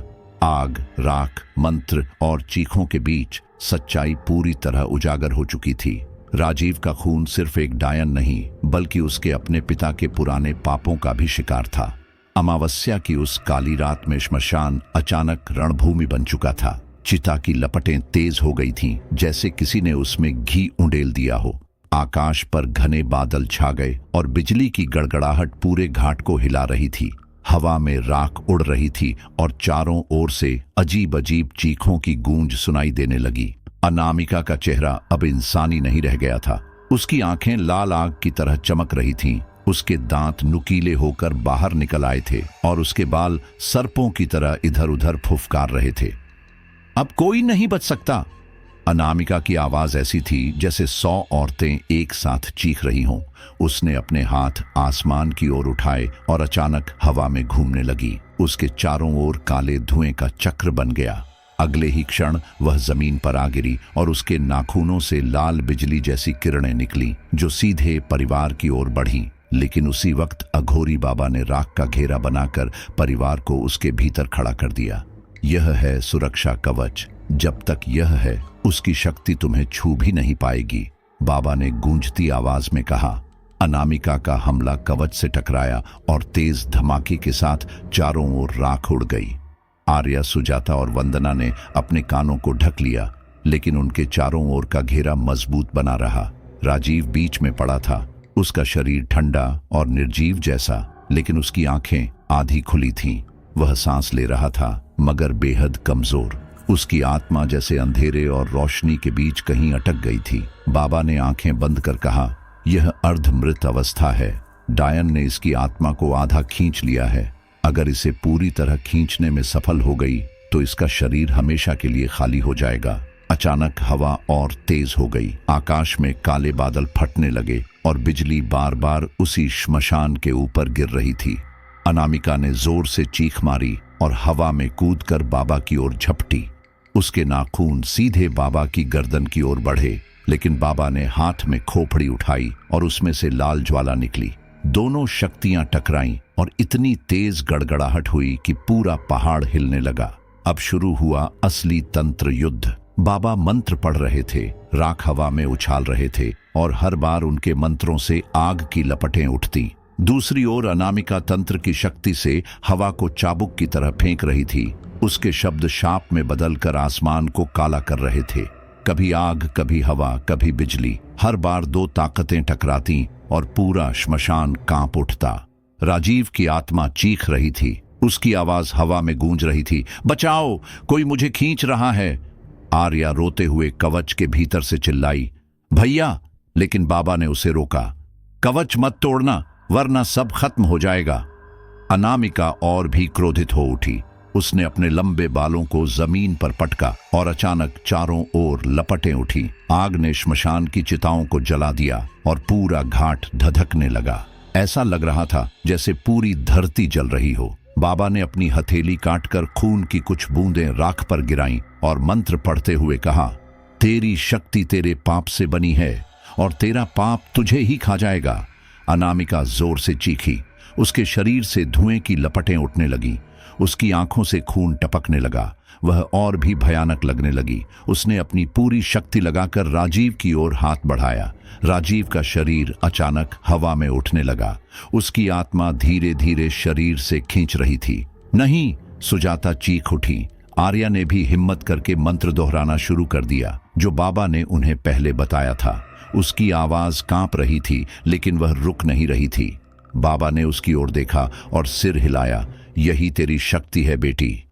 आग, राख, मंत्र और चीखों के बीच सच्चाई पूरी तरह उजागर हो चुकी थी। राजीव का खून सिर्फ एक डायन नहीं, बल्कि उसके अपने पिता के पुराने पापों का भी शिकार था। अमावस्या की उस काली रात में श्मशान अचानक रणभूमि बन चुका था। चिता की लपटें तेज हो गई थीं, जैसे किसी ने उसमें घी उंडेल दिया हो। आकाश पर घने बादल छा गए और बिजली की गड़गड़ाहट पूरे घाट को हिला रही थी। हवा में राख उड़ रही थी और चारों ओर से अजीब अजीब चीखों की गूंज सुनाई देने लगी। अनामिका का चेहरा अब इंसानी नहीं रह गया था। उसकी आंखें लाल आग की तरह चमक रही थीं, उसके दांत नुकीले होकर बाहर निकल आए थे और उसके बाल सर्पों की तरह इधर उधर फुफकार रहे थे। अब कोई नहीं बच सकता। अनामिका की आवाज ऐसी थी जैसे 100 औरतें एक साथ चीख रही हों। उसने अपने हाथ आसमान की ओर उठाए और अचानक हवा में घूमने लगी। उसके चारों ओर काले धुएं का चक्र बन गया। अगले ही क्षण वह जमीन पर आ गिरी और उसके नाखूनों से लाल बिजली जैसी किरणें निकली, जो सीधे परिवार की ओर बढ़ीं। लेकिन उसी वक्त अघोरी बाबा ने राख का घेरा बनाकर परिवार को उसके भीतर खड़ा कर दिया। यह है सुरक्षा कवच। जब तक यह है, उसकी शक्ति तुम्हें छू भी नहीं पाएगी, बाबा ने गूंजती आवाज में कहा। अनामिका का हमला कवच से टकराया और तेज धमाके के साथ चारों ओर राख उड़ गई। आर्या, सुजाता और वंदना ने अपने कानों को ढक लिया, लेकिन उनके चारों ओर का घेरा मजबूत बना रहा। राजीव बीच में पड़ा था, उसका शरीर ठंडा और निर्जीव जैसा, लेकिन उसकी आंखें आधी खुली थीं। वह सांस ले रहा था, मगर बेहद कमजोर। उसकी आत्मा जैसे अंधेरे और रोशनी के बीच कहीं अटक गई थी। बाबा ने आंखें बंद कर कहा, यह अर्धमृत अवस्था है। डायन ने इसकी आत्मा को आधा खींच लिया है। अगर इसे पूरी तरह खींचने में सफल हो गई तो इसका शरीर हमेशा के लिए खाली हो जाएगा। अचानक हवा और तेज हो गई। आकाश में काले बादल फटने लगे और बिजली बार बार उसी श्मशान के ऊपर गिर रही थी। अनामिका ने जोर से चीख मारी और हवा में कूदकर बाबा की ओर झपटी। उसके नाखून सीधे बाबा की गर्दन की ओर बढ़े, लेकिन बाबा ने हाथ में खोपड़ी उठाई और उसमें से लाल ज्वाला निकली। दोनों शक्तियां टकराईं और इतनी तेज गड़गड़ाहट हुई कि पूरा पहाड़ हिलने लगा। अब शुरू हुआ असली तंत्र युद्ध। बाबा मंत्र पढ़ रहे थे, राख हवा में उछाल रहे थे और हर बार उनके मंत्रों से आग की लपटें उठती। दूसरी ओर अनामिका तंत्र की शक्ति से हवा को चाबुक की तरह फेंक रही थी। उसके शब्द शाप में बदलकर आसमान को काला कर रहे थे। कभी आग, कभी हवा, कभी बिजली। हर बार दो ताकतें टकराती और पूरा श्मशान कांप उठता। राजीव की आत्मा चीख रही थी, उसकी आवाज हवा में गूंज रही थी, बचाओ, कोई मुझे खींच रहा है। आर्या रोते हुए कवच के भीतर से चिल्लाई, भैया, लेकिन बाबा ने उसे रोका। कवच मत तोड़ना, वरना सब खत्म हो जाएगा। अनामिका और भी क्रोधित हो उठी। उसने अपने लंबे बालों को जमीन पर पटका और अचानक चारों ओर लपटें उठी। आग ने श्मशान की चिताओं को जला दिया और पूरा घाट धधकने लगा। ऐसा लग रहा था जैसे पूरी धरती जल रही हो। बाबा ने अपनी हथेली काटकर खून की कुछ बूंदें राख पर गिराईं और मंत्र पढ़ते हुए कहा, तेरी शक्ति तेरे पाप से बनी है और तेरा पाप तुझे ही खा जाएगा। अनामिका जोर से चीखी। उसके शरीर से धुएं की लपटें उठने लगी। उसकी आंखों से खून टपकने लगा। वह और भी भयानक लगने लगी। उसने अपनी पूरी शक्ति लगाकर राजीव की ओर हाथ बढ़ाया। राजीव का शरीर अचानक हवा में उठने लगा। उसकी आत्मा धीरे धीरे शरीर से खींच रही थी। नहीं, सुजाता चीख उठी। आर्या ने भी हिम्मत करके मंत्र दोहराना शुरू कर दिया, जो बाबा ने उन्हें पहले बताया था। उसकी आवाज कांप रही थी, लेकिन वह रुक नहीं रही थी। बाबा ने उसकी ओर देखा और सिर हिलाया, यही तेरी शक्ति है बेटी।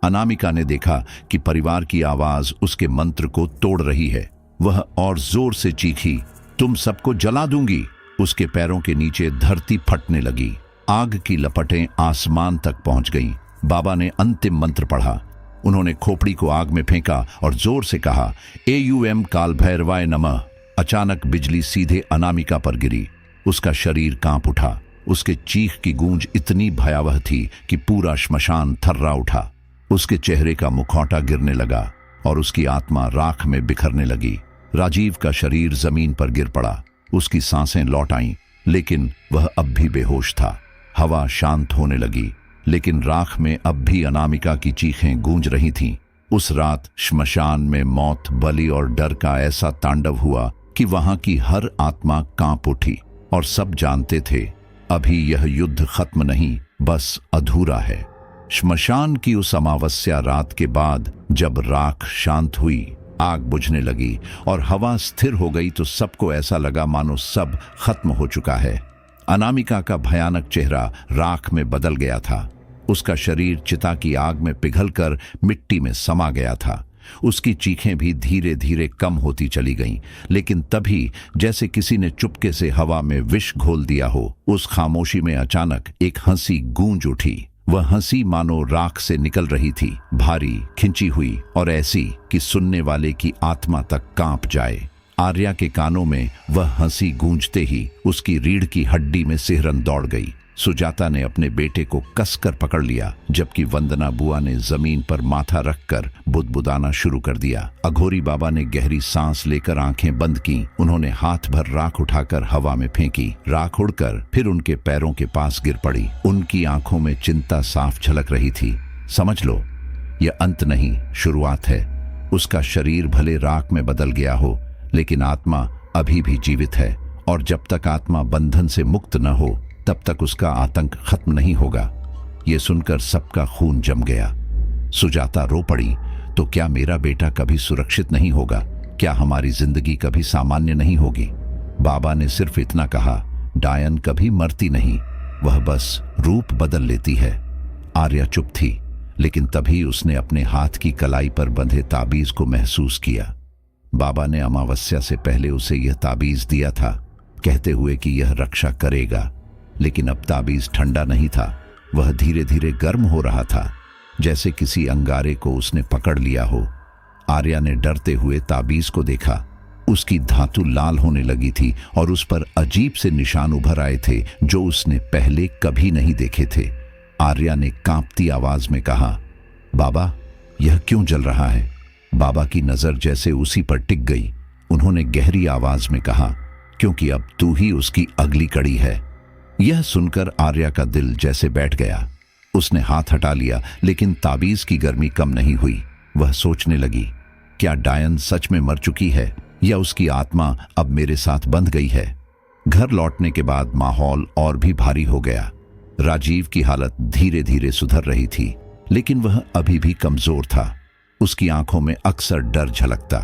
अनामिका ने देखा कि परिवार की आवाज उसके मंत्र को तोड़ रही है। वह और जोर से चीखी, तुम सबको जला दूंगी। उसके पैरों के नीचे धरती फटने लगी। आग की लपटें आसमान तक पहुंच गईं। बाबा ने अंतिम मंत्र पढ़ा। उन्होंने खोपड़ी को आग में फेंका और जोर से कहा, AUM काल भैरवाय नमः। अचानक बिजली सीधे अनामिका पर गिरी। उसका शरीर कांप उठा। उसके चीख की गूंज इतनी भयावह थी कि पूरा श्मशान थर्रा उठा। उसके चेहरे का मुखौटा गिरने लगा और उसकी आत्मा राख में बिखरने लगी। राजीव का शरीर जमीन पर गिर पड़ा। उसकी सांसें लौट आईं, लेकिन वह अब भी बेहोश था। हवा शांत होने लगी, लेकिन राख में अब भी अनामिका की चीखें गूंज रही थीं। उस रात श्मशान में मौत, बलि और डर का ऐसा तांडव हुआ कि वहां की हर आत्मा कांप उठी और सब जानते थे, अभी यह युद्ध खत्म नहीं, बस अधूरा है। श्मशान की उस अमावस्या रात के बाद जब राख शांत हुई, आग बुझने लगी और हवा स्थिर हो गई, तो सबको ऐसा लगा मानो सब खत्म हो चुका है। अनामिका का भयानक चेहरा राख में बदल गया था। उसका शरीर चिता की आग में पिघलकर मिट्टी में समा गया था। उसकी चीखें भी धीरे धीरे कम होती चली गईं, लेकिन तभी जैसे किसी ने चुपके से हवा में विष घोल दिया हो, उस खामोशी में अचानक एक हंसी गूंज उठी। वह हंसी मानो राख से निकल रही थी, भारी, खिंची हुई और ऐसी कि सुनने वाले की आत्मा तक कांप जाए। आर्या के कानों में वह हंसी गूंजते ही उसकी रीढ़ की हड्डी में सिहरन दौड़ गई। सुजाता ने अपने बेटे को कसकर पकड़ लिया, जबकि वंदना बुआ ने जमीन पर माथा रखकर बुदबुदाना शुरू कर दिया। अघोरी बाबा ने गहरी सांस लेकर आंखें बंद की। उन्होंने हाथ भर राख उठाकर हवा में फेंकी। राख उड़कर फिर उनके पैरों के पास गिर पड़ी। उनकी आंखों में चिंता साफ झलक रही थी। समझ लो, यह अंत नहीं, शुरुआत है। उसका शरीर भले राख में बदल गया हो, लेकिन आत्मा अभी भी जीवित है, और जब तक आत्मा बंधन से मुक्त न हो, तब तक उसका आतंक खत्म नहीं होगा। यह सुनकर सबका खून जम गया। सुजाता रो पड़ी, तो क्या मेरा बेटा कभी सुरक्षित नहीं होगा? क्या हमारी जिंदगी कभी सामान्य नहीं होगी? बाबा ने सिर्फ इतना कहा, डायन कभी मरती नहीं, वह बस रूप बदल लेती है। आर्या चुप थी, लेकिन तभी उसने अपने हाथ की कलाई पर बंधे ताबीज को महसूस किया। बाबा ने अमावस्या से पहले उसे यह ताबीज दिया था, कहते हुए कि यह रक्षा करेगा। लेकिन अब ताबीज ठंडा नहीं था, वह धीरे धीरे गर्म हो रहा था, जैसे किसी अंगारे को उसने पकड़ लिया हो। आर्या ने डरते हुए ताबीज को देखा। उसकी धातु लाल होने लगी थी और उस पर अजीब से निशान उभर आए थे जो उसने पहले कभी नहीं देखे थे। आर्या ने कांपती आवाज में कहा, बाबा, यह क्यों जल रहा है? बाबा की नजर जैसे उसी पर टिक गई। उन्होंने गहरी आवाज में कहा, क्योंकि अब तू ही उसकी अगली कड़ी है। यह सुनकर आर्या का दिल जैसे बैठ गया। उसने हाथ हटा लिया, लेकिन ताबीज की गर्मी कम नहीं हुई। वह सोचने लगी, क्या डायन सच में मर चुकी है या उसकी आत्मा अब मेरे साथ बंध गई है? घर लौटने के बाद माहौल और भी भारी हो गया। राजीव की हालत धीरे धीरे सुधर रही थी, लेकिन वह अभी भी कमजोर था। उसकी आंखों में अक्सर डर झलकता।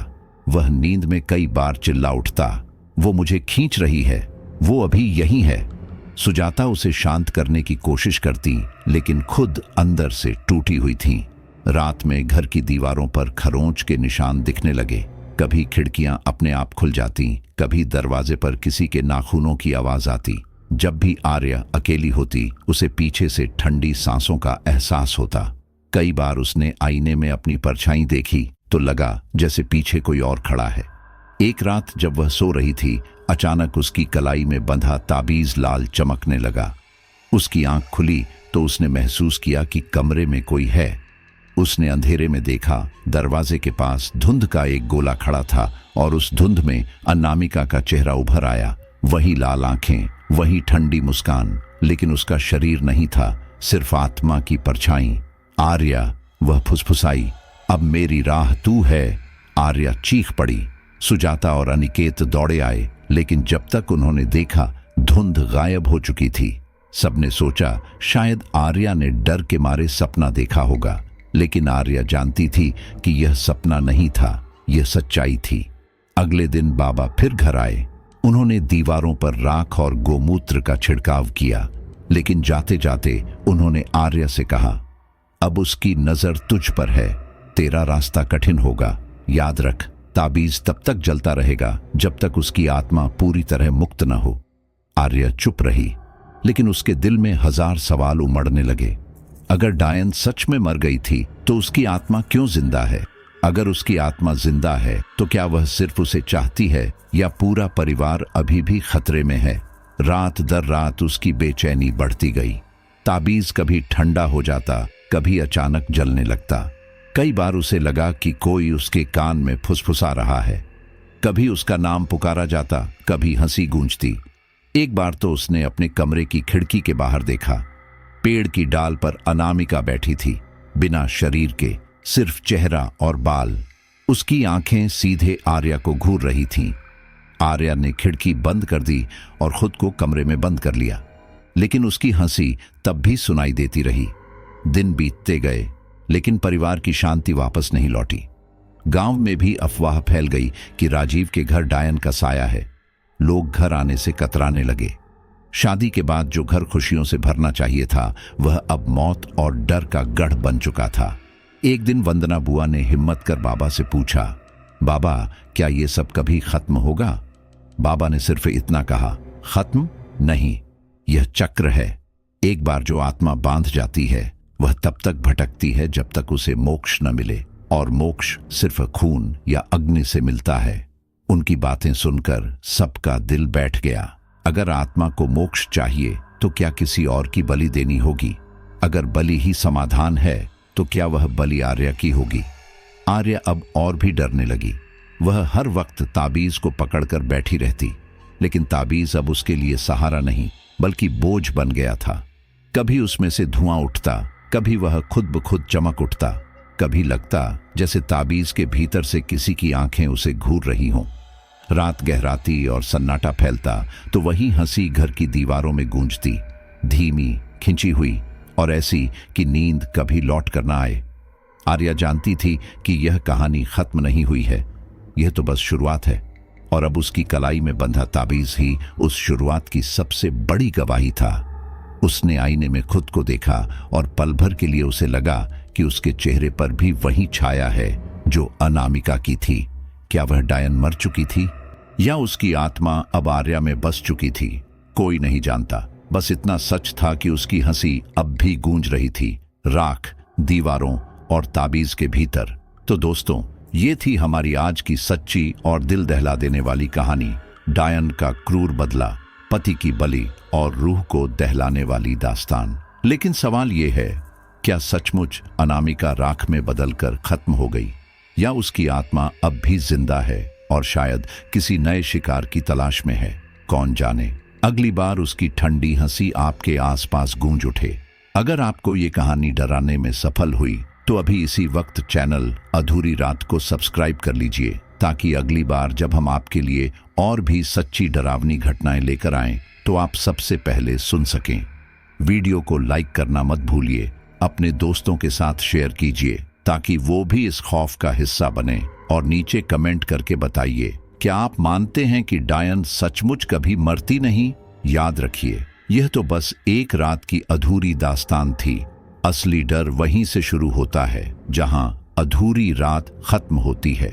वह नींद में कई बार चिल्ला उठता, वो मुझे खींच रही है, वो अभी यहीं है। सुजाता उसे शांत करने की कोशिश करती, लेकिन खुद अंदर से टूटी हुई थी। रात में घर की दीवारों पर खरोंच के निशान दिखने लगे। कभी खिड़कियां अपने आप खुल जाती, कभी दरवाजे पर किसी के नाखूनों की आवाज आती। जब भी आर्या अकेली होती, उसे पीछे से ठंडी सांसों का एहसास होता। कई बार उसने आईने में अपनी परछाई देखी तो लगा जैसे पीछे कोई और खड़ा है। एक रात जब वह सो रही थी, अचानक उसकी कलाई में बंधा ताबीज लाल चमकने लगा। उसकी आंख खुली तो उसने महसूस किया कि कमरे में कोई है। उसने अंधेरे में देखा, दरवाजे के पास धुंध का एक गोला खड़ा था और उस धुंध में अनामिका का चेहरा उभर आया। वही लाल आंखें, वही ठंडी मुस्कान, लेकिन उसका शरीर नहीं था, सिर्फ आत्मा की परछाई। आर्या, वह फुसफुसाई, अब मेरी राह तू है। आर्या चीख पड़ी। सुजाता और अनिकेत दौड़े आए, लेकिन जब तक उन्होंने देखा, धुंध गायब हो चुकी थी। सबने सोचा शायद आर्या ने डर के मारे सपना देखा होगा, लेकिन आर्या जानती थी कि यह सपना नहीं था, यह सच्चाई थी। अगले दिन बाबा फिर घर आए। उन्होंने दीवारों पर राख और गोमूत्र का छिड़काव किया, लेकिन जाते जाते उन्होंने आर्या से कहा, अब उसकी नजर तुझ पर है। तेरा रास्ता कठिन होगा, याद रख। ताबीज तब तक जलता रहेगा जब तक उसकी आत्मा पूरी तरह मुक्त न हो। आर्या चुप रही, लेकिन उसके दिल में 1000 सवाल उमड़ने लगे। अगर डायन सच में मर गई थी तो उसकी आत्मा क्यों जिंदा है? अगर उसकी आत्मा जिंदा है तो क्या वह सिर्फ उसे चाहती है या पूरा परिवार अभी भी खतरे में है? रात दर रात उसकी बेचैनी बढ़ती गई। ताबीज कभी ठंडा हो जाता, कभी अचानक जलने लगता। कई बार उसे लगा कि कोई उसके कान में फुसफुसा रहा है। कभी उसका नाम पुकारा जाता, कभी हंसी गूंजती। एक बार तो उसने अपने कमरे की खिड़की के बाहर देखा। पेड़ की डाल पर अनामिका बैठी थी, बिना शरीर के, सिर्फ चेहरा और बाल। उसकी आंखें सीधे आर्या को घूर रही थीं। आर्या ने खिड़की बंद कर दी और खुद को कमरे में बंद कर लिया, लेकिन उसकी हंसी तब भी सुनाई देती रही। दिन बीतते गए, लेकिन परिवार की शांति वापस नहीं लौटी। गांव में भी अफवाह फैल गई कि राजीव के घर डायन का साया है। लोग घर आने से कतराने लगे। शादी के बाद जो घर खुशियों से भरना चाहिए था, वह अब मौत और डर का गढ़ बन चुका था। एक दिन वंदना बुआ ने हिम्मत कर बाबा से पूछा, बाबा, क्या ये सब कभी खत्म होगा? बाबा ने सिर्फ इतना कहा, खत्म नहीं, यह चक्र है। एक बार जो आत्मा बांध जाती है, वह तब तक भटकती है जब तक उसे मोक्ष न मिले, और मोक्ष सिर्फ खून या अग्नि से मिलता है। उनकी बातें सुनकर सबका दिल बैठ गया। अगर आत्मा को मोक्ष चाहिए तो क्या किसी और की बलि देनी होगी? अगर बलि ही समाधान है तो क्या वह बलि आर्या की होगी? आर्या अब और भी डरने लगी। वह हर वक्त ताबीज को पकड़कर बैठी रहती, लेकिन ताबीज अब उसके लिए सहारा नहीं बल्कि बोझ बन गया था। कभी उसमें से धुआं उठता, कभी वह खुद ब खुद चमक उठता, कभी लगता जैसे ताबीज के भीतर से किसी की आंखें उसे घूर रही हों। रात गहराती और सन्नाटा फैलता तो वही हंसी घर की दीवारों में गूंजती, धीमी, खिंची हुई और ऐसी कि नींद कभी लौट कर ना आए। आर्या जानती थी कि यह कहानी खत्म नहीं हुई है, यह तो बस शुरुआत है, और अब उसकी कलाई में बंधा ताबीज ही उस शुरुआत की सबसे बड़ी गवाही था। उसने आईने में खुद को देखा और पल भर के लिए उसे लगा कि उसके चेहरे पर भी वही छाया है जो अनामिका की थी। क्या वह डायन मर चुकी थी या उसकी आत्मा अब आर्या में बस चुकी थी? कोई नहीं जानता। बस इतना सच था कि उसकी हंसी अब भी गूंज रही थी, राख, दीवारों और ताबीज के भीतर। तो दोस्तों, ये थी हमारी आज की सच्ची और दिल दहला देने वाली कहानी, डायन का क्रूर बदला, पति की बलि और रूह को दहलाने वाली दास्तान। लेकिन सवाल ये है, क्या सचमुच अनामिका राख में बदलकर खत्म हो गई, या उसकी आत्मा अब भी जिंदा है और शायद किसी नए शिकार की तलाश में है? कौन जाने। अगली बार उसकी ठंडी हंसी आपके आसपास गूंज उठे। अगर आपको ये कहानी डराने में सफल हुई तो अभी इसी वक्त चैनल अधूरी रात को सब्सक्राइब कर लीजिए, ताकि अगली बार जब हम आपके लिए और भी सच्ची डरावनी घटनाएं लेकर आएं तो आप सबसे पहले सुन सकें। वीडियो को लाइक करना मत भूलिए, अपने दोस्तों के साथ शेयर कीजिए ताकि वो भी इस खौफ का हिस्सा बने, और नीचे कमेंट करके बताइए, क्या आप मानते हैं कि डायन सचमुच कभी मरती नहीं? याद रखिए, यह तो बस एक रात की अधूरी दास्तान थी। असली डर वहीं से शुरू होता है जहां अधूरी रात खत्म होती है।